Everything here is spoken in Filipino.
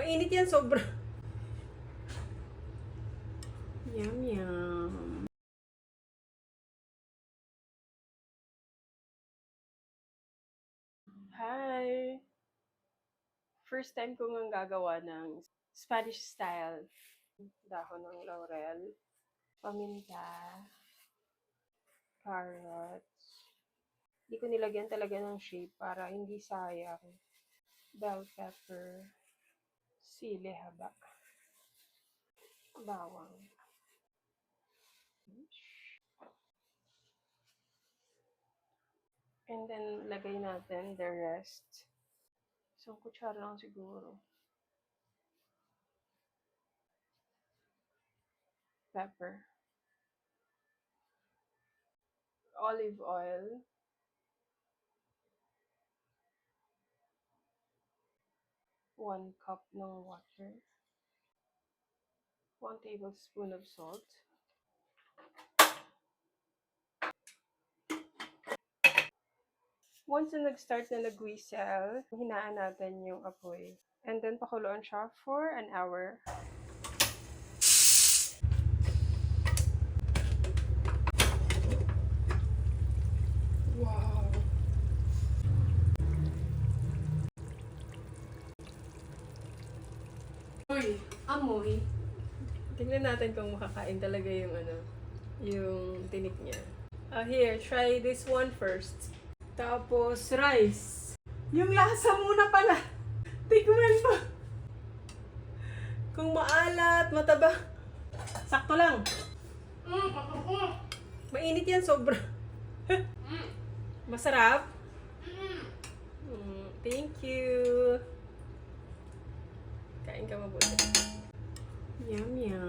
Mainit yan, sobra. Yum, yum. Hi! First time ko nga gagawa ng Spanish style. Dahon ng laurel, paminta, carrots. Hindi ko nilagyan talaga ng shape para hindi sayang. Bell pepper, sili haba, bawang. And then, lagay natin the rest. Isang kutsara lang siguro. Pepper. Olive oil. 1 cup ng water. 1 tablespoon of salt. Once na nag-start na nag-whistle, hinaan natin yung apoy. And then, pakuluan siya for an hour. Wow! Uy! Amoy! Tingnan natin kung makakain talaga yung yung tinik niya. Here, try this one first. Tapos, rice. Yung lasa muna pala. Tikman mo. Kung maalat, mataba. Sakto lang. Mainit yan, sobra. Masarap? Thank you. Kain ka mabuti. Yum, yum.